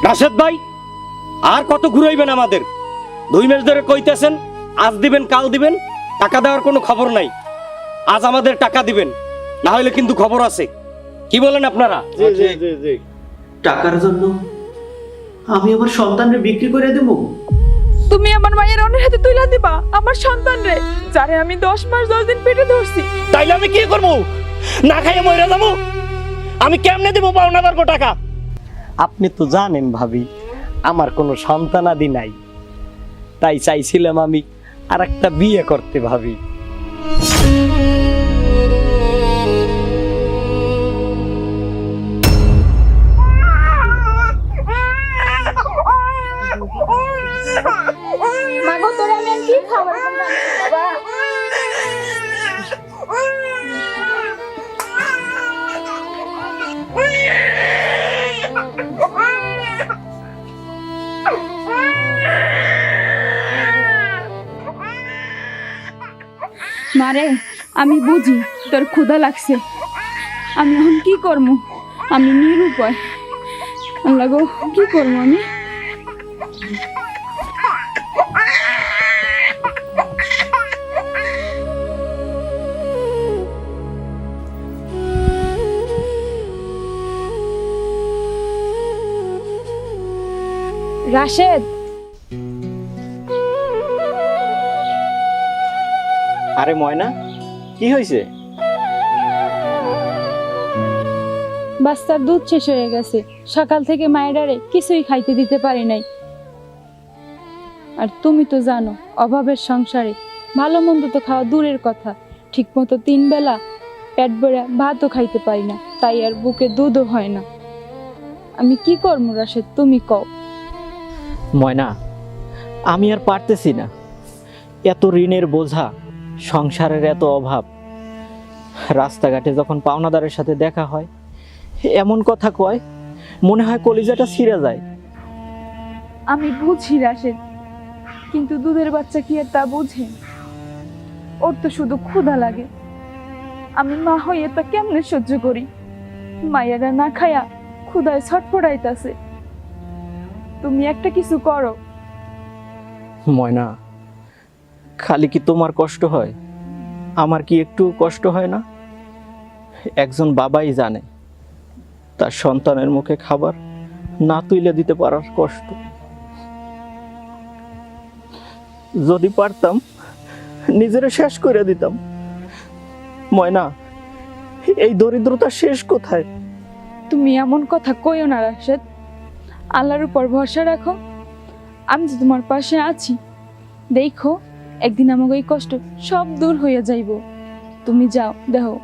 রাশেদ ভাই, আর কত ঘুরাইবেন আমাদের? 2 মাস ধরে কইতেছেন আজ দিবেন কাল দিবেন, টাকা দেওয়ার কোনো খবর নাই। আজ আমাদের টাকা দিবেন, না হলে কিন্তু খবর আছে। কি বলেন আপনারা? টাকার জন্য আমি আমার সন্তানকে বিক্রি করে দেব? তুমি আমার মায়ের অন্যের হাতে তুইলা দিবা আমার সন্তান রে, যারে আমি 10 মাস 10 দিন পেটে ধরছি। তাইলে আমি কি করবো? না খাইয়ে মরে যাবো? আমি কেমনে দেবো পাওনাদার টাকা? আপনি তো জানেন ভাবি, আমার কোনো সন্তানাদি নাই, তাই চাইছিলাম আমি আর একটা বিয়ে করতে ভাবি। মাগো তোরে আমি আর কি খাবার বাবা? মারে, আমি বুঝি তোর ক্ষুধা লাগছে, আমি এখন কি করবো? আমি নিরুপায়। আল্লাহ গো, কি করবো আমি? রাশেদ, আরে ময়না, কি হয়েছে? বাচ্চার দুধ শেষ হয়ে গেছে, সকাল থেকে মায়েরারে কিছুই খাইতে দিতে পারি নাই। আর তুমি তো জানো অভাবের সংসারে ভালো মন্দ তো খাওয়া দূরের কথা, ঠিক মতো 3 বেলা পেট ভরে ভাতও খাইতে পারি না, তাই আর বুকে দুধও হয় না। আমি কি করবো রাশেদ, তুমি কও। ময়না, আমি আর পারতেছি না, এত ঋণের বোঝা, সংসারের এত অভাব। রাস্তাঘাটে যখন পাওনাদারের সাথে দেখা হয়, এমন কথা কয় মনে হয় কলিজাটা ছিঁড়ে যায়। আমি বুঝি রাশেদ, কিন্তু দুধের বাচ্চা কি আর তা বুঝে? ওর তো শুধু ক্ষুধা লাগে। আমি মা হইয়ে তা কেমনে সহ্য করি? মায়েরা না খায়া ক্ষুধায় ছটফটাইতাছে। তুমি একটা কিছু করো। ময়না, খালি কি তোমার কষ্ট হয়? আমার কি একটু কষ্ট হয় না? একজন বাবাই জানে তার সন্তানের মুখে খাবার না তুলে দিতে পারার কষ্ট। যদি পারতাম নিজেরে শেষ করে দিতাম। ময়না, এই দরিদ্রতা শেষ কোথায়? তুমি এমন কথা কইও না রাশেদ, আল্লাহর উপর ভরসা রাখো। আমি যে তোমার পাশে আছি, দেখো একদিন আমাকে এই কষ্ট সব দূর হইয়া যাইব। তুমি যাও, দেখো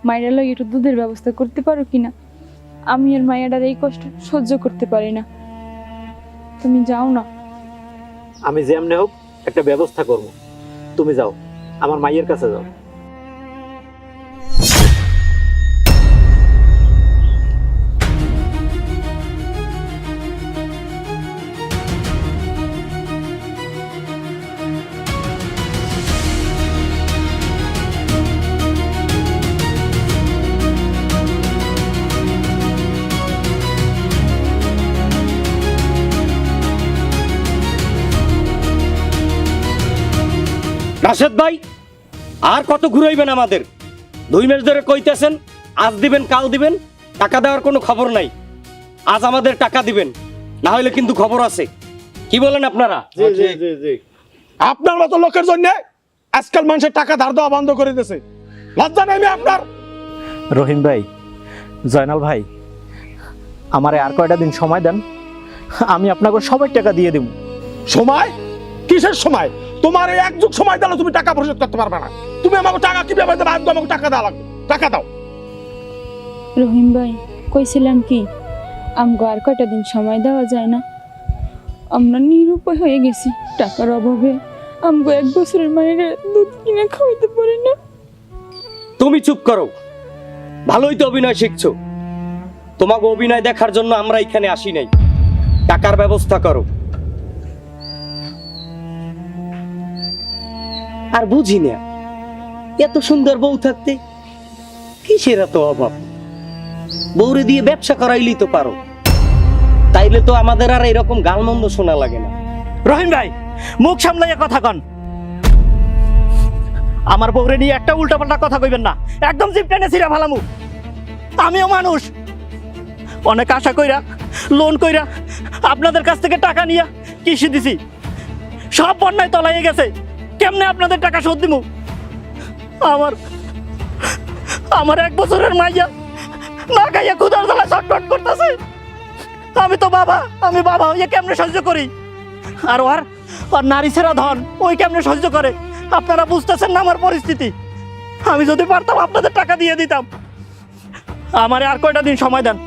মায়ের লগে একটু দুধের ব্যবস্থা করতে পারো কিনা। আমি আর মায়েরার এই কষ্ট সহ্য করতে পারি না। তুমি যাও না। আমি যেমনে হোক একটা ব্যবস্থা করব, তুমি যাও, আমার মায়ের কাছে যাও। রাশেদ ভাই, আর কত ঘুরাইবেন আমাদের? 2 মাস ধরে কইতেছেন আজ দিবেন কাল দিবেন, টাকা দেওয়ার কোনো খবর নাই। আজ আমাদের টাকা দিবেন, না হলে কিন্তু খবর আছে। কি বলেন আপনারা? আপনার মতো লোকের জন্য আজকাল মানুষের টাকা ধার দেওয়া বন্ধ করে দিয়েছে। লজ্জা নেই আপনার? রহিম ভাই, জয়নাল ভাই, আমারে আর কয়টা দিন সময় দেন, আমি আপনাকে সবাই টাকা দিয়ে দেব। সময়? কিসের সময়? তোমার এই 1 যুগ সময় দিলে তুমি টাকা পরিশোধ করতে পারবে না। তুমি আমাকে টাকা কিভাবে দেবে? আমাকে টাকা দেওয়া লাগবে, টাকা দাও। রহিম ভাই, কইছিলাম কি আমগো আর কয়টা দিন সময় দেওয়া যায় না? আমরা নিরুপায় হয়ে গেছি, টাকার অভাবে আমগো 1 বছরের মায়ের দুধ কিনে খাওয়াইতে পারি না। তুমি চুপ করো, ভালোই তো অভিনয় শিখছো। তোমাকে অভিনয় দেখার জন্য আমরা এখানে আসি নাই। টাকার ব্যবস্থা করো। আর বুঝি না, এত সুন্দর বউ থাকতে কিসের এত অভাব? বউরে দিয়ে ব্যবসা করাইলেই তো পারো। তাইলে তো আমাদের আর এরকম গালমন্দ শোনা লাগে না। রহিম ভাই, মুখ সামলাইয়া কথা কন। আমার বউরে নিয়ে একটা উল্টাপাল্টা কথা কইবেন না, একদম জিপ টেনে ছিঁড়া ফালামু। আমিও মানুষ, অনেক আশা কইরা লোন কইরা আপনাদের কাছ থেকে টাকা নিয়া কৃষি দিছি, সব বন্যায় তলাইয়ে গেছে। কেমনে আপনাদের টাকা শোধ দিমু? আমার আমার 1 বছরের মাইয়া না খাইয়া ক্ষুধার জ্বালা ছটফট করতেছে। আমি বাবা হইয়া কেমনে সহ্য করি? আর ওর নারী ছেড়া ধন ওই কেমনে সহ্য করে? আপনারা বুঝতেছেন না আমার পরিস্থিতি। আমি যদি পারতাম আপনাদের টাকা দিয়ে দিতাম। আমারে আর কয়টা দিন সময় দেন,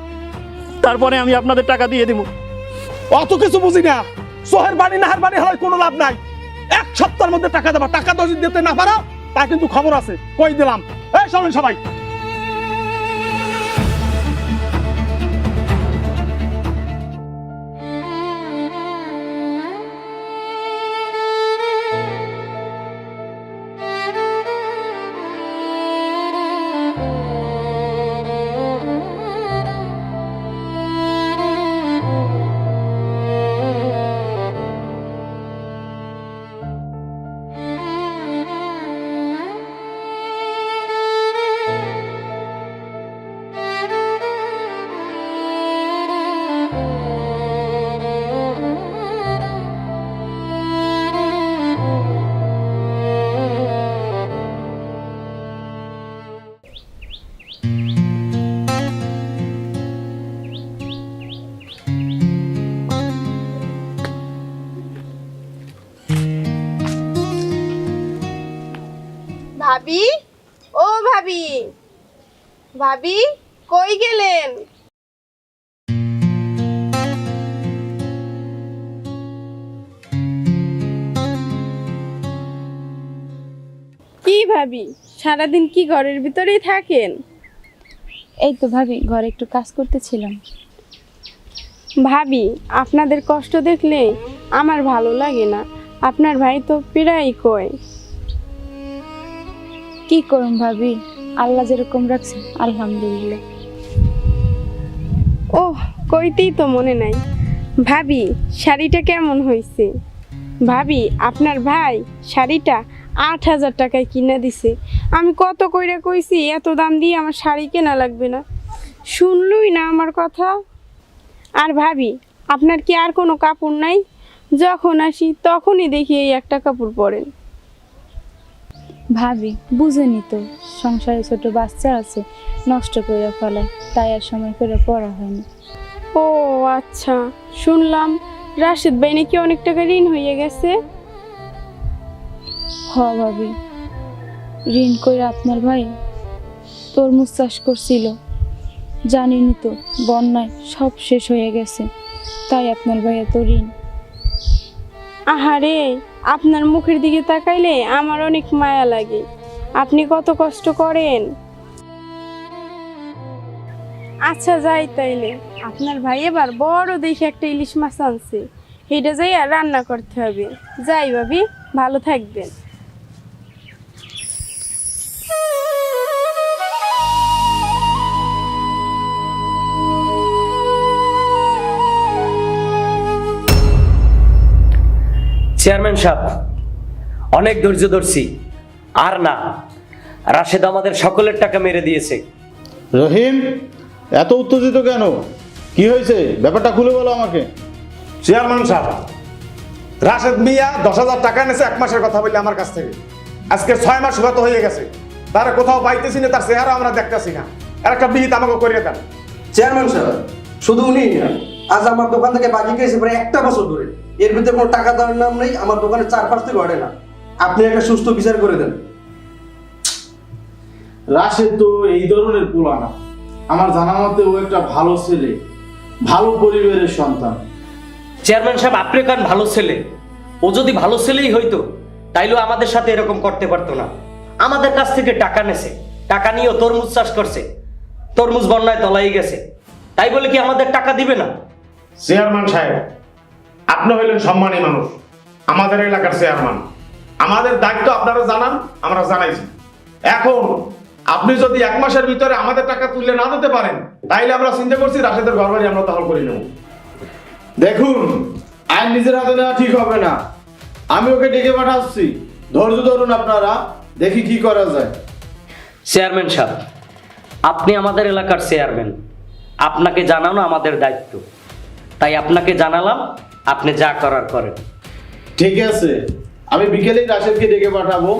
তারপরে আমি আপনাদের টাকা দিয়ে দিব। অত কিছু বুঝি না। সোহের বাড়ি নাহার বাড়ি হয় কোনো লাভ নাই। 1 সপ্তাহের মধ্যে টাকা দেবা। টাকা যদি দিতে না পারো তা কিন্তু খবর আছে, কই দিলাম। এই শোনেন সবাই, ভাবি, ও ভাবি, ভাবি কই গেলেন? কি ভাবি, সারাদিন কি ঘরের ভিতরেই থাকেন? এই তো ভাবি, ঘরে একটু কাজ করতেছিলাম। ভাবি, আপনাদের কষ্ট দেখলে আমার ভালো লাগে না। আপনার ভাই তো প্রায়ই কয়। কি করুম ভাবি, আল্লাহ যেরকম রাখছে আলহামদুলিল্লাহ। ওহ, কইতেই তো মনে নাই। ভাবি, শাড়িটা কেমন হয়েছে? ভাবি, আপনার ভাই শাড়িটা 8,000 টাকায় কিনা দিছে। আমি কত কইরা কইছি এত দাম দিয়ে আমার শাড়ি কেনা লাগবে না, শুনলই না আমার কথা। আর ভাবি, আপনার কি আর কোনো কাপড় নাই? যখন আসি তখনই দেখি এই একটা কাপড় পরেন। ভাবি বুঝেনি তো, সংসারে ছোট বাচ্চা আছে, নষ্ট করে ফেলায়, তাই আর সময় করে পড়া হয়নি। ও আচ্ছা, শুনলাম রাশেদ ভাই নাকি অনেক টাকা ঋণ হয়ে গেছে। হ ভাবি, ঋণ করে আপনার ভাই তরমুজ চাষ করছিল, জানিনি তো বন্যায় সব শেষ হয়ে গেছে, তাই আপনার ভাই এত ঋণ। আহারে, আপনার মুখের দিকে তাকাইলে আমার অনেক মায়া লাগে। আপনি কত কষ্ট করেন। আচ্ছা যাই তাইলে, আপনার ভাই এবার বড় দেখে একটা ইলিশ মাছ আনছে, সেটা যাই আর রান্না করতে হবে। যাই ভাবি, ভালো থাকবেন। চেয়ারম্যান সাহেব, অনেক ধৈর্য ধরছি, আর না। রাশেদ আমাদের সকলের টাকা মেরে দিয়েছে। রহিম, এত উত্তেজিত কেন? কি হয়েছে? ব্যাপারটা খুলে বলো আমাকে। চেয়ারম্যান সাহেব, রাশেদ মিয়া 10,000 টাকা এনেছে 1 মাসের কথা বললে আমার কাছ থেকে। আজকে 6 মাস গত হয়ে গেছে, তারা কোথাও পাইতেছি না, তার চেহারা আমরা দেখতেছি না। আর একটা বিহিত আমাকে করিয়ে দেন। চেয়ারম্যান সাহেব, শুধু উনি না, আজ আমার দোকান থেকে বাকি গেছে প্রায় 1টা বছর ধরে। এর ভিতরে কোনো টাকা দেওয়ার নাম নেই, আমার দোকানের 4 থেকে ঘটে না। আপনি একটা সুস্থ বিচার করে দেন। রাশেদ তো এই ধরনের পোলা না। আমার জানা মতে ও একটা ভালো ছেলে, ভালো পরিবারের সন্তান। চেয়ারম্যান সাহেব, আপনি কান ভালো ছেলে। ও যদি ভালো ছেলেই হইতো তাইলে আমাদের সাথে এরকম করতে পারতো না। আমাদের কাছ থেকে টাকা নেছে, টাকা নিয়েও তরমুজ চাষ করছে, তরমুজ বন্যায় তলাই গেছে, তাই বলে কি আমাদের টাকা দিবে না? চেয়ারম্যান সাহেব, আপনি হইলেন সম্মানী মানুষ, আমাদের এলাকার চেয়ারম্যান। আমাদের দায়িত্ব আপনারা জানান, আমরা জানাইছি। এখন আপনি যদি 1 মাসের ভিতরে আমাদের টাকা তুলে না দিতে পারেন, তাইলে আমরা চিন্তা করছি রাশেদের ঘর বাড়ি আমরা দখল করে নেব। দেখুন, আইন নিজের হাতে নেওয়া ঠিক হবে না। আমি ওকে ডেকে পাঠাচ্ছি, ধৈর্য ধরুন আপনারা, দেখি কি করা যায়। চেয়ারম্যান সাহেব, আপনি আমাদের এলাকার চেয়ারম্যান, আপনাকে জানানো আমাদের দায়িত্ব, তাই আপনাকে জানালাম, আপনি যা করার করেন। ঠিক আছে, আমি বিকেলেই রাশেদকে ডেকে পাঠাবো,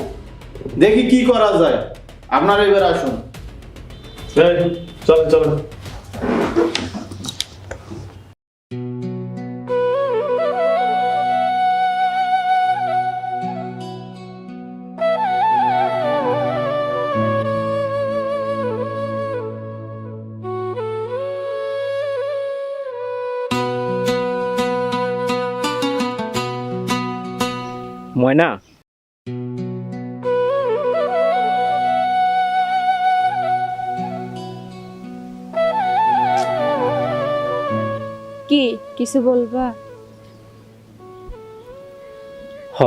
দেখি কি করা যায়। আপনারা এবার আসুন। চলেন চলেন। ময়না, কি কিছু বলবা? হ,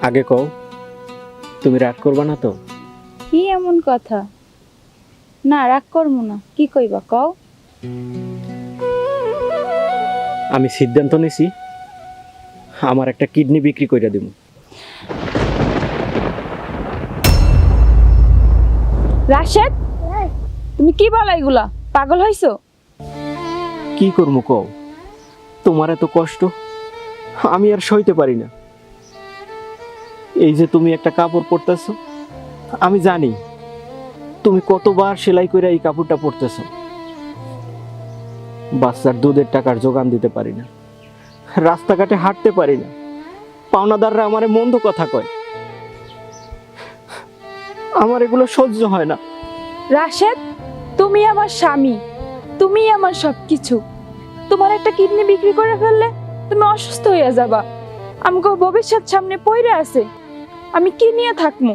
আগে কও, তুমি রাগ করবা না তো? কি এমন কথা? না, রাগ করবো না। কি কইবা কও? আমি সিদ্ধান্ত নিছি আমার একটা কিডনি বিক্রি কইরা দিব। রাশেদ, তুমি কি বলো এগুলা? পাগল হইছো? কি করবো কও, তোমার এত কষ্ট আমি আর সইতে পারি না। এই যে তুমি একটা কাপড় পরতেছো, আমি জানি তুমি কতবার সেলাই করে এই কাপড়টা পরতেছো। বাচ্চার দুধের টাকার যোগান দিতে পারি না, রাস্তাঘাটে হাঁটতে পারি না, পাওনাদাররা আমারে মন্দ কথা কয়, আমার এগুলো সহ্য হয় না। রাশেদ, তুমি আমার স্বামী, তুমি আমার সবকিছু। তোমার একটা কিডনি বিক্রি করে ফেললে তুমি অসুস্থ হয়ে যাবা। আমগো ভবিষ্যৎ সামনে পড়ে আছে, আমি কি নিয়ে থাকমু?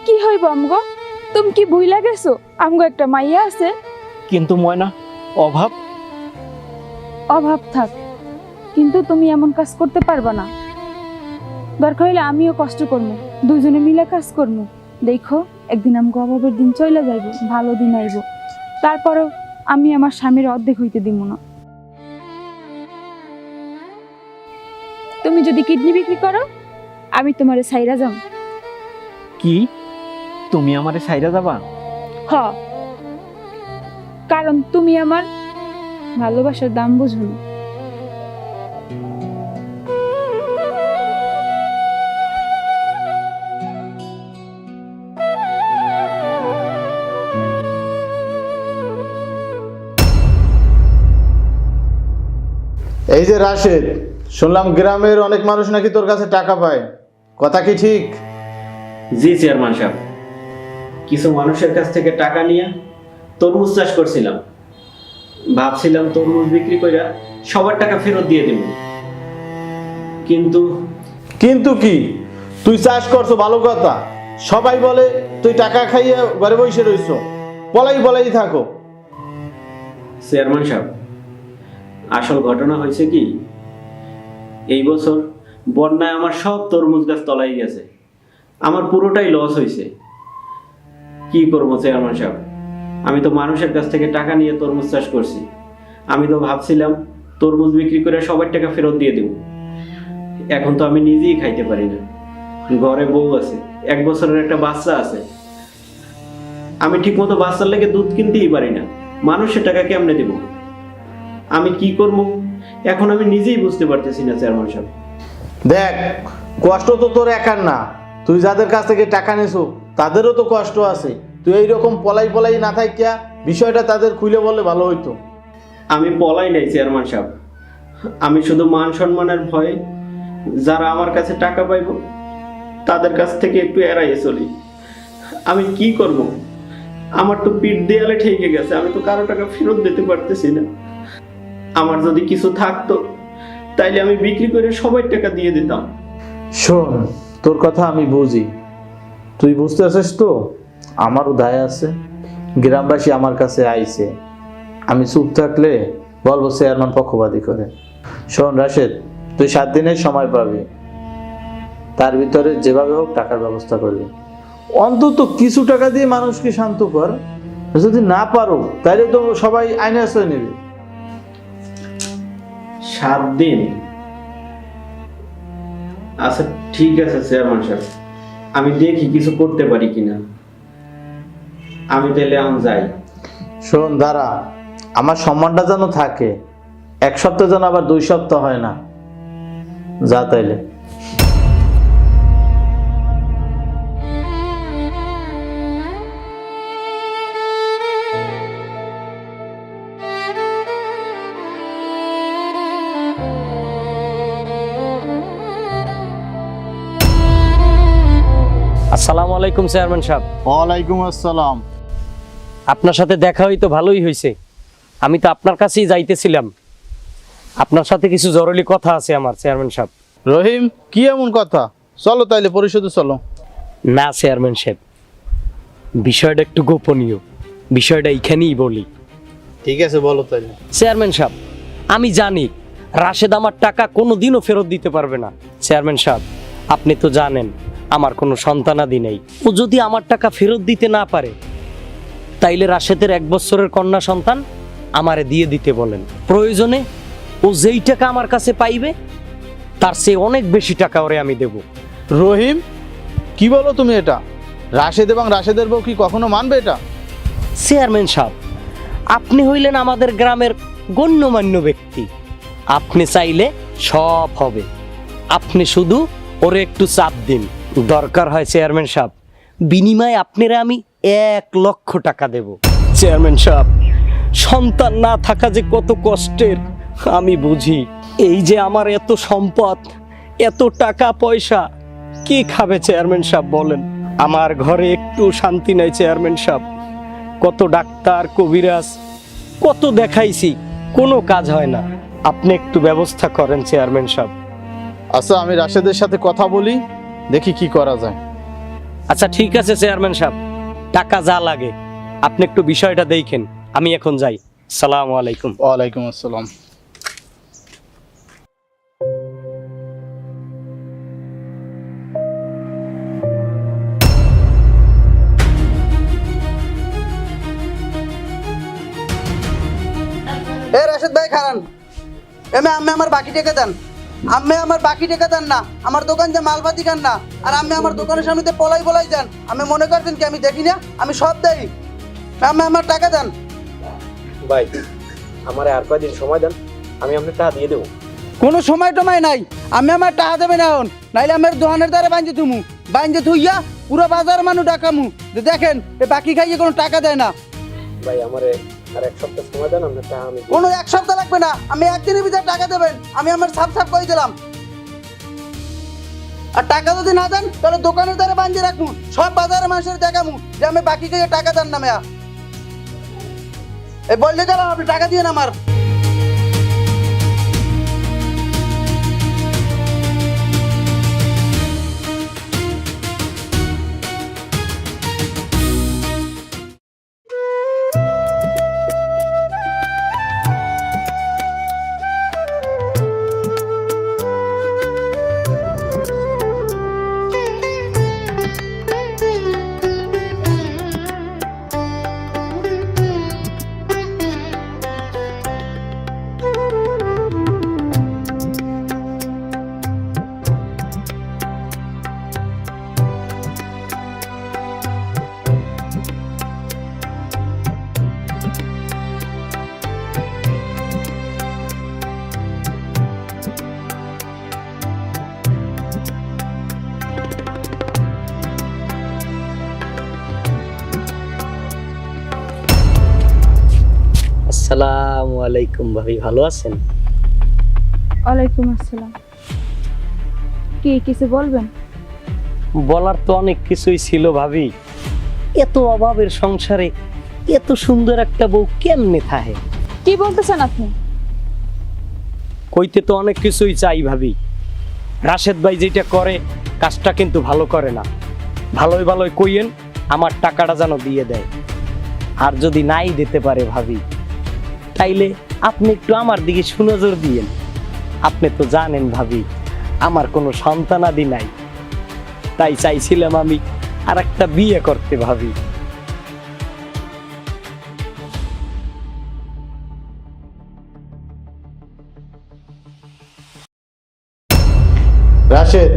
কি হইব আমগো? তুমি কি ভুইলা গেছো আমগো একটা মাইয়া আছে? কিন্তু ময়না, অভাব অভাব থাক, কিন্তু তুমি এমন কাজ করতে পারবা না। দরকার হইলে আমিও কষ্ট করবো, দুজনে মিলে কাজ করবো। দেখো, একদিন আমগো অভাবের দিন চলে যাইব, ভালো দিন আইব, তারপরেও আমি আমার স্বামীর অর্ধেক হইতে দিব না। তুমি যদি কিডনি বিক্রি করো, আমি তোমারে ছাইরা যাম। কি, তুমি আমারে ছাইরা যাবা? হ, কারণ তুমি আমার ভালোবাসার দাম বুঝো না। এই যে রাশেদ, শুনলাম গ্রামের অনেক মানুষ নাকি তোর কাছে টাকা পায়, কথা কি ঠিক? জি চেয়ারম্যান সাহেব, কিছু মানুষের কাছ থেকে টাকা নিয়ে তরমুজ চাষ করছিলাম, ভাবছিলাম তরমুজ বিক্রি করে সবার টাকা ফেরত দিয়ে দেব, কিন্তু কিন্তু কি, তুই চাষ করছো ভালো কথা, সবাই বলে তুই টাকা খাইয়ে ঘরে বসে রইছো, বলাই বলাই থাকো। চেয়ারম্যান সাহেব, আসল ঘটনা হয়েছে কি, এই বছর বন্যায় আমার সব তরমুজ গাছ তলাই গেছে, আমার পুরোটাই লস হয়েছে। কি করবো চেয়ারম্যান সাহেব, আমি তো মানুষের কাছ থেকে টাকা নিয়ে তরমুজ চাষ করছি, আমি তো ভাবছিলাম তরমুজ বিক্রি করে সবার টাকা ফেরত দিয়ে দেব, এখন তো আমি নিজেই খাইতে পারি না, ঘরে বউ আছে, 1 বছরের একটা বাচ্চা আছে, আমি ঠিক মতো বাচ্চার লেগে দুধ কিনতেই পারি না, মানুষের টাকা কেমনে দেব? আমি কি করব এখন আমি নিজেই বুঝতে পারতেছি না চেয়ারম্যান সাহেব। দেখ, কষ্ট তো তোর একার না, তুই যাদের কাছ থেকে টাকা নিছো তাদেরও তো কষ্ট আছে, তুই এইরকম পলাই পলাই না থাকিয়া বিষয়টা তাদের খুলে বললে ভালো হইতো। আমি পলাই নাই চেয়ারম্যান সাহেব, আমি শুধু মান সম্মানের ভয়ে যারা আমার কাছে টাকা পাইব তাদের কাছ থেকে একটু এড়াইয়ে চলি। আমি কি করব, আমার তো পিঠ দেয়ালে ঠেকে গেছে, আমি তো কারো টাকা ফেরত দিতে পারতেছি না। আমার যদি কিছু থাকতো তাইলে আমি বিক্রি করে সবাই টাকা দিয়ে দিতাম। শোন, তোর কথা আমি বুঝি, তুই বুঝতে আছিস তো, আমারও দায় আছে, গ্রামবাসী আমার কাছে আইছে, আমি চুপ থাকলে বলবো চেয়ারম্যান পক্ষপাতী করে। শোন রাশেদ, তুই 7 দিনের সময় পাবি, তার ভিতরে যেভাবে হোক টাকার ব্যবস্থা করবি, অন্তত কিছু টাকা দিয়ে মানুষকে শান্ত কর, যদি না পারো তাহলে তো সবাই আইনে আশ্রয় নেবে। 7 দিন? আচ্ছা ঠিক আছে চেয়ারম্যান সাহেব, আমি দেখি কিছু করতে পারি কিনা। আমি তাহলে এখন যাই। শোন দাঁড়া, আমার সম্মানটা যেন থাকে, 1 সপ্তাহ যেন আবার 2 সপ্তাহ হয় না। যা তাইলে। আসসালামু আলাইকুম চেয়ারম্যান সাহেব। ওয়ালাইকুম আসসালাম। আপনার সাথে দেখা হই তো ভালোই হয়েছে। আমি তো আপনার কাছেই যাইতেছিলাম, আপনার সাথে কিছু জরুরি কথা আছে আমার চেয়ারম্যান সাহেব। রহিম, কি এমন কথা? চলো তাইলে পরিষদে চলো। না চেয়ারম্যান সাহেব, বিষয়টা একটু গোপনীয়, বিষয়টা এইখানেই বলি। ঠিক আছে বলো তাইলে। চেয়ারম্যান সাহেব, আমি জানি রাশেদ আমার টাকা কোনোদিনও ফেরত দিতে পারবে না। চেয়ারম্যান সাহেব, আপনি তো জানেন আমার কোনো সন্তানাদি নেই। ও যদি আমার টাকা ফেরত দিতে না পারে, তাইলে রাশেদের 1 বছরের কন্যা সন্তান আমারে দিয়ে দিতে বলেন। প্রয়োজনে ও যেই টাকা আমার কাছে পাইবে তার চেয়ে অনেক বেশি টাকা ওরে আমি দেব। রহিম, কি বলো তুমি এটা? রাশেদ এবং রাশেদের বউ কি কখনো মানবে এটা? চেয়ারম্যান সাহেব, আপনি হইলেন আমাদের গ্রামের গণ্যমান্য ব্যক্তি, আপনি চাইলে সব হবে। আপনি শুধু ওরে একটু চাপ দিন, দরকার হয় চেয়ারম্যান সাহেব বিনিময়ে আপনারা আমি 1 লক্ষ টাকা দেব। চেয়ারম্যান সাহেব, সন্তান না থাকা যে কত কষ্টের আমি বুঝি। এই যে আমার এত সম্পদ, এত টাকা পয়সা, কি খাবে চেয়ারম্যান সাহেব বলেন? আমার ঘরে একটু শান্তি নাই চেয়ারম্যান সাহেব। কত ডাক্তার কবিরাজ কত দেখাইছি, কোনো কাজ হয় না। আপনি একটু ব্যবস্থা করেন চেয়ারম্যান সাহেব। আচ্ছা, আমি রাশেদের সাথে কথা বলি, দেখি কি করা যায়। আচ্ছা ঠিক আছে চেয়ারম্যান সাহেব, টাকা যা লাগে আপনি একটু বিষয়টা দেখেন। আমি এখন যাই। আসসালামু আলাইকুম। ওয়ালাইকুম আসসালাম। এ রাশেদ ভাই খারান, আমি আমার বাকি টাকা দেন। আমি আমার বাকি টাকা দেন না, আমার দোকান যে মালপাতি খান না, আর আমি আমার দোকানের সামনে পলাই যান। আমি মনে করছেন কি আমি দেখি না? আমি সব দেই। আমি আমার টাকা দেন। ভাই, আমারে আর কয়দিন সময় দেন, আমি আপনার টাকা দিয়ে দেবো। কোনো সময় টময় নাই, আমি আমার টাকা দেবে না এখন, নাইলে আমার দোকানের দ্বারা বাইঞ্জে থুইয়া পুরো বাজার মানুষ ডাকামু যে দেখেন এ বাকি খাইয়ে কোনো টাকা দেয় না। ভাই, আমারে আর 1 সপ্তাহ সময় দেন, আপনার টাকা আমি কোনো 1 সপ্তাহ লাগবে না, আমি 1 দিনের ভিতরে টাকা দেবেন। আমি আমার সাফ করে দিলাম। আর টাকা যদি না দেন তাহলে দোকানের দ্বারা বাঞ্জে রাখবো, সব বাজারের মানুষের দেখামু যে আমি বাকি খাইয়ে টাকা দেন না মেয়া। এই বললে গেলাম, আপনি টাকা দিয়ে আমার। আসসালামু আলাইকুম। ভাবি ভালো আছেন? ওয়ালাইকুম আসসালাম। কি কিছু বলবেন? বলার তো অনেক কিছুই ছিল ভাবি। এত অভাবের সংসারে এত সুন্দর একটা বউ কেমনে থাকে? কি বলতেছেন আপনি? কইতে তো অনেক কিছুই চাই ভাবি। রাশেদ ভাই যেটা করে কাজটা কিন্তু ভালো করে না। ভালোই কইয়েন আমার টাকাটা যেন দিয়ে দেয়। আর যদি নাই দিতে পারে ভাবি, তাইলে আপনি একটু আমার দিকে সুনজর দিয়েন। আপনি তো জানেন ভাবি আমার কোনো সন্তানাদি নাই, তাই চাইছিলাম আমি আর একটা বিয়ে করতে ভাবি। রাশেদ,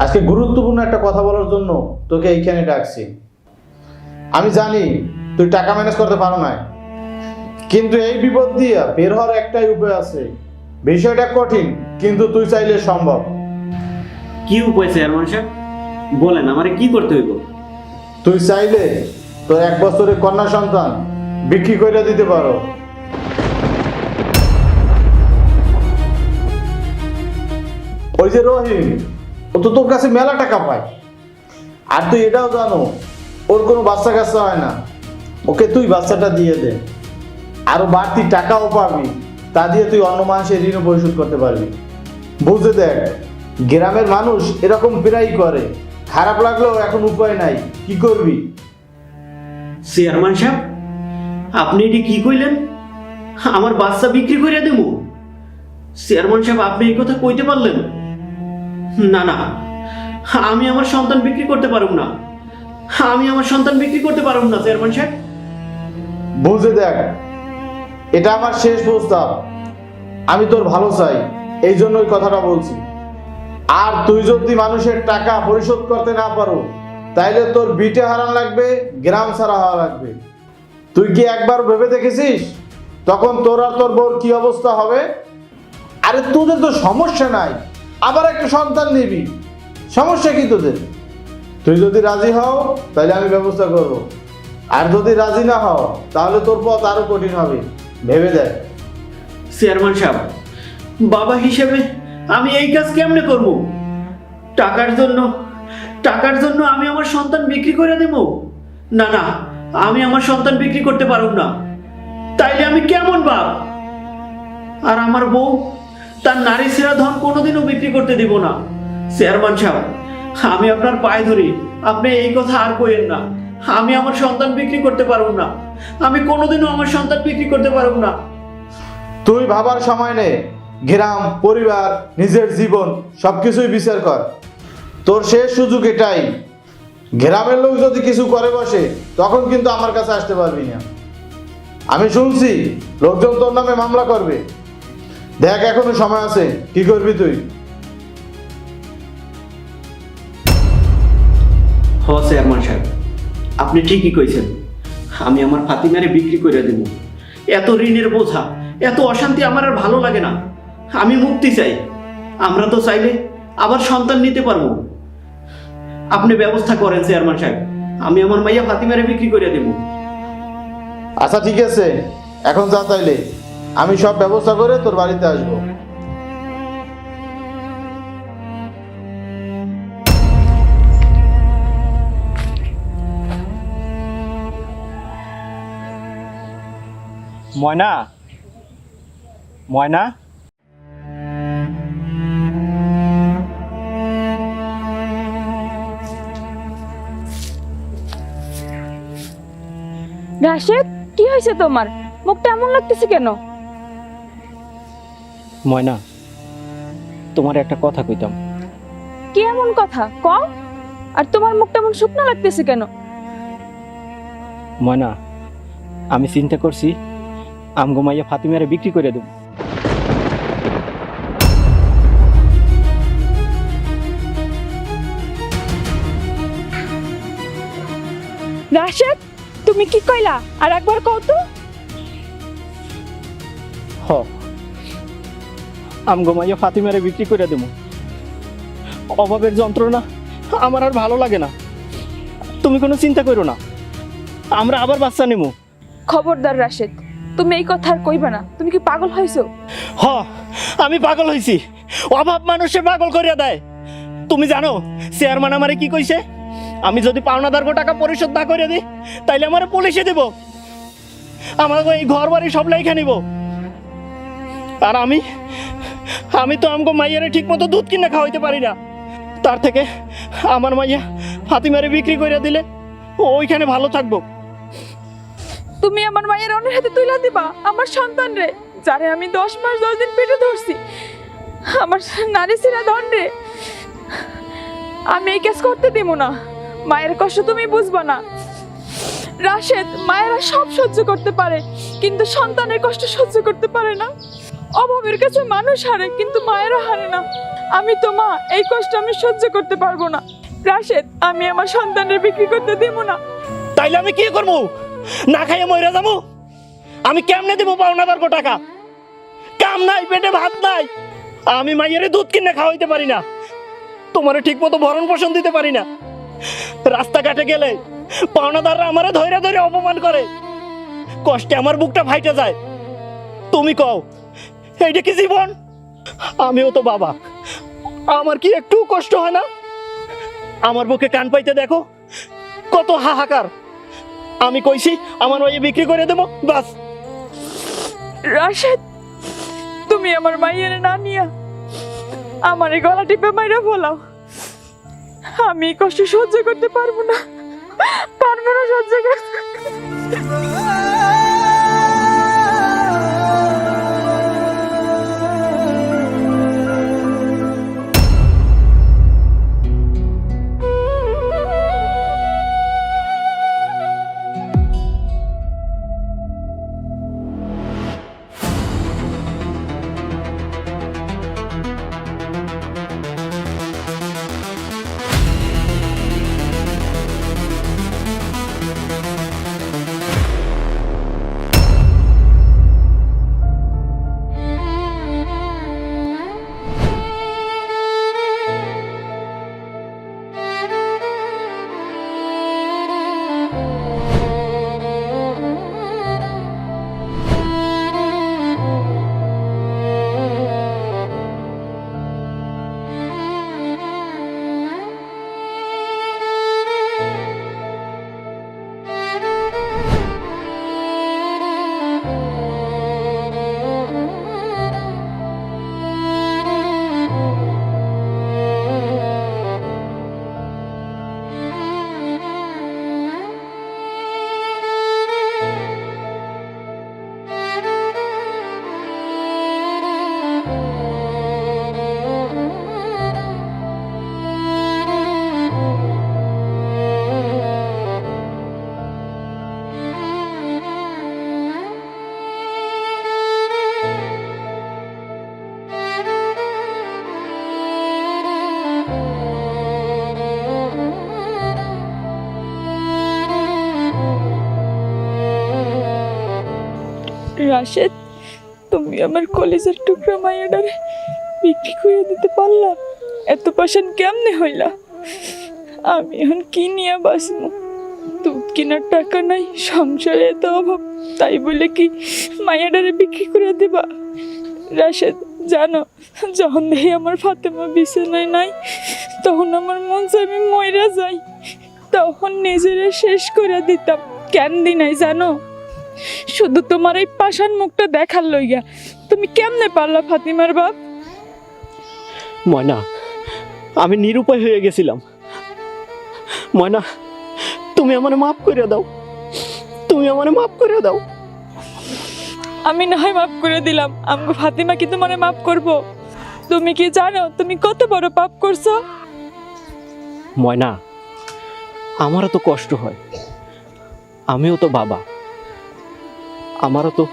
আজকে গুরুত্বপূর্ণ একটা কথা বলার জন্য তোকে এইখানে ডাকছি। আমি জানি তুই টাকা ম্যানেজ করতে পারো না, কিন্তু এই বিপদ দিয়ে বের হওয়ার একটাই উপায় আছে। বিষয়টা কঠিন, কিন্তু তুই চাইলে সম্ভব। কি উপায় চেয়ারম্যান সাহেব? বলেন, আমারে কি করতে হইব? তুই চাইলে তোর 1 বছরের কন্যা সন্তান বিক্রি করে দিতে পারো। ওই যে রহিম, ও তো তোর কাছে মেলা টাকা পায়, আর তুই এটাও জানো ওর কোনো বাচ্চা কাচ্চা হয় না। ওকে তুই বাচ্চাটা দিয়ে দে, আরো বাড়তি টাকাও পাবি। তা দিয়ে তুই অন্য মানুষের ঋণ পরিশোধ করতে পারবি। বুঝে দেখ, গ্রামের মানুষ এরকম প্রায়ই করে। খারাপ লাগলেও এখন উপায় নাই, কি করবি? চেয়ারম্যান সাহেব, আপনি এটি কি কইলেন? আমার বাচ্চা বিক্রি করে দেব? চেয়ারম্যান সাহেব, আপনি এই কথা কইতে পারলেন? না না, আমি আমার সন্তান বিক্রি করতে পারব না। আমি আমার সন্তান বিক্রি করতে পারব না চেয়ারম্যান সাহেব। বুঝে দেখ, এটা আমার শেষ প্রস্তাব। আমি তোর ভালো চাই, এই জন্য ওই কথাটা বলছি। আর তুই যদি মানুষের টাকা পরিশোধ করতে না পারো, তাইলে তোর বিটে হারান লাগবে, গ্রাম ছাড়া হওয়া লাগবে। তুই কি একবার ভেবে দেখেছিস তখন তোর আর তোর বউর কি অবস্থা হবে? আরে তোদের তো সমস্যা নাই, আবার একটা সন্তান নিবি, সমস্যা কি তোদের? তুই যদি রাজি হও তাহলে আমি ব্যবস্থা করব, আর যদি রাজি না হও তাহলে তোর পথ আরো কঠিন হবে। ভেবে দেখ। চেয়ারম্যান সাহেব, বাবা হিসেবে আমি এই কাজ কেমনে করব? টাকার জন্য আমি আমার সন্তান বিক্রি করে দেব? না না, আমি আমার সন্তান বিক্রি করতে পারব না। তাইলে আমি কেমন বাপ? আর আমার বউ তার নারী ছেঁড়া ধন কোনোদিনও বিক্রি করতে দিব না। চেয়ারম্যান সাহেব, আমি আপনার পায়ে ধরি, আপনি এই কথা আর কইেন না। আমি আমার সন্তান বিক্রি করতে পারব না। আমি কোনোদিনও আমার সন্তান বিক্রি করতে পারব না। তুই ভাবার সময় নে, গ্রাম, পরিবার, নিজের জীবন সবকিছুই বিচার কর। তোর শেষ সুযোগ এটাই। গ্রামের লোক যদি কিছু করে বসে, তখন কিন্তু আমার কাছে আসতে পারবি না। আমি শুনছি লোকজন তোর নামে মামলা করবে। দেখ, এখনো সময় আছে, কি করবি তুই? হ চেয়ারম্যান সাহেব, আপনি ঠিকই কইছেন। আমি আমার ফাতিমারে বিক্রি করে দেব। এত ঋণের বোঝা, এত অশান্তি আমার আর ভালো লাগে না। আমি মুক্তি চাই। আমরা তো চাইলে আবার সন্তান নিতে পারবো। আপনি ব্যবস্থা করেন চেয়ারম্যান সাহেব, আমি আমার মাইয়া ফাতিমারে বিক্রি করে দেব। আচ্ছা ঠিক আছে, এখন যা তাইলে, আমি সব ব্যবস্থা করে তোর বাড়িতে আসবো। ময়না, ময়না, রাশেদ, কি হয়েছে তোমার? মুখটা এমন লাগতেছে কেন? ময়না, তোমার একটা কথা কইতাম। কি এমন কথা কও? আর তোমার মুখটা এমন শুকনো লাগতেছে কেন? ময়না, আমি চিন্তা করছি আমগো মাইয়া ফাতিমারে বিক্রি করে দেব। রাশেদ, তুমি কি কইলা? আর একবার কও তো। হ, আমগো মাইয়া ফাতিমারে বিক্রি করে দেব। অভাবের যন্ত্রণা আমার আর ভালো লাগে না। তুমি কোনো চিন্তা করো না, আমরা আবার বাচ্চা নেব। খবরদার রাশেদ, তুমি এই কথা আর কইবা না। তুমি কি পাগল হইছো? হ, আমি পাগল হইছি। অভাব মানুষে পাগল করিয়া দেয়। তুমি জানো চেয়ারম্যান আমারে কি কইছে? আমি যদি পাওনাদার টাকা পরিশোধ না করে দিই, তাইলে আমার পুলিশে দেব, আমার এই ঘর বাড়ি সব লেখা নিব। আর আমি তো আমগো মাইয়ারে ঠিক মতো দুধ কিনে খাওয়াইতে পারি না। তার থেকে আমার মাইয়া ফাতিমারে বিক্রি করে দিলে ওইখানে ভালো থাকবো। তুমি আমার মায়ের অন্যের হাতে তুইলা দিবা আমার সন্তান রে, যারে আমি 10 মাস 10 দিন পেটে ধরছি, আমার নারী ছেঁড়া ধন রে। আমি এই কাজ করতে দিব না। মায়ের কষ্ট তুমি বুঝবা না রাশেদ। মায়েরা সব সহ্য করতে পারে, কিন্তু সন্তানের কষ্ট সহ্য করতে পারে না। অভাবের কাছে মানুষ হারে, কিন্তু মায়েরা হারে না। আমি তো মা, এই কষ্ট আমি সহ্য করতে পারবো না। রাশেদ, আমি আমার সন্তানের বিক্রি করতে দেব না। তাইলে আমি কি করবো? না খাইয়ে মরে যাবো? আমি কেমনে দিব পাওনাদার কো টাকা? কাম নাই, পেটে ভাত নাই, আমি মাইয়ের দুধ কিনে খাওয়াইতে পারি না, তোমারে ঠিক মতো ভরণ পোষণ দিতে পারি না। রাস্তাঘাটে গেলে পাওনাদাররা আমারে ধৈর্য ধরে অপমান করে, কষ্টে আমার বুকটা ফাইটে যায়। তুমি কও, এইটা কি জীবন? আমিও তো বাবা, আমার কি একটু কষ্ট হয় না? আমার বুকে কান পাইতে দেখো, কত হাহাকার। আমি কইছি আমার মাইয়ে বিক্রি করে দেবো, বাস। রাশেদ, তুমি আমার মাইয়ের না নিয়া আমার এই গলা টিপে মাইরা ফেলাও। আমি এই কষ্ট সহ্য করতে পারবো না, পারবো না সহ্য করতে। রাশেদ, তুমি আমার কলেজের টুকরা মাইয়াটারে বিক্রি করে দিতে পারলা? এত পাশান কেমনে হইলা? আমি এখন কি নিয়ে বাঁচবো? দুধ কেনার টাকা নাই, সংসারে এত অভাব, তাই বলে কি মাইয়াটারে বিক্রি করে দিবা? রাশেদ, জানো, যখন দেখি আমার ফাতেমা বিছানায় নাই, তখন আমার মন চায় আমি মইরা যাই। তখন নিজেরা শেষ করে দিতাম। কেন দি নাই জানো? শুধু তোমার এই পাষাণ মুখটা দেখার লইগা। তুমি কেমনে পারলা ফাতিমার বাপ? ময়না, আমি নিরুপায় হয়ে গেছিলাম। ময়না, তুমি আমারে মাফ করে দাও, তুমি আমারে মাফ করে দাও। আমি না হয় মাফ করে দিলাম, আমগো ফাতিমা কি তোমারে মাফ করব? তুমি কি জানো তুমি কত বড় পাপ করছো? ময়না, আমারও তো কষ্ট হয়, আমিও তো বাবা, আমারও তো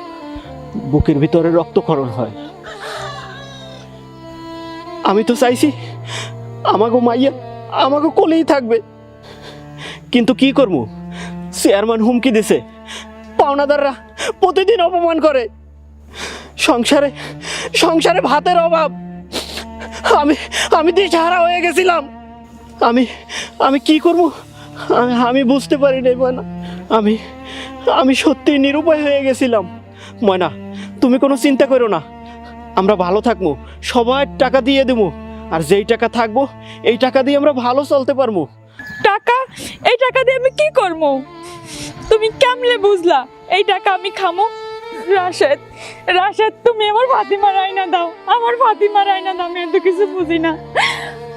বুকের ভিতরে রক্তক্ষরণ হয়। আমি তো চাইছি আমাগো মাইয়া আমাগো কোলেই থাকবে, কিন্তু কি করবো? চেয়ারম্যান হুমকি দিছে, পাওনাদাররা প্রতিদিন অপমান করে, সংসারে সংসারে ভাতের অভাব। আমি আমি দিশেহারা হয়ে গেছিলাম। আমি আমি কি করবো আমি বুঝতে পারি নাই ময়না। আমি আমি সত্যি নিরুপায় হয়ে গেছিলাম। ময়না, তুমি কোনো চিন্তা করো না, আমরা ভালো থাকবো, সবাই টাকা দিয়ে দেবো, আর যেই টাকা থাকবো এই টাকা দিয়ে আমরা ভালো চলতে পারবো। টাকা? এই টাকা দিয়ে আমি কি করবো? তুমি কেমনে বুঝলা এই টাকা আমি খামো? রাশেদ, রাশেদ, তুমি আমার ফাতিমার আয়না দাও, আমার ফাতিমার আয়না দাও। আমি এত কিছু বুঝি না।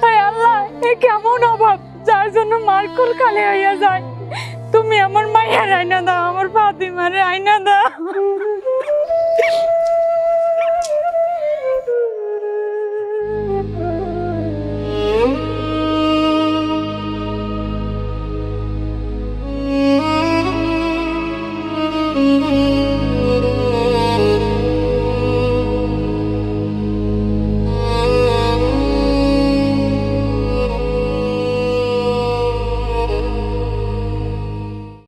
হায় আল্লাহ, এ কেমন অভাব যার জন্য মার কোল খালি হইয়া যায়। তুমি আমার মায়ের আয়না দাও, আমার ফাতিমার আয়না দাও।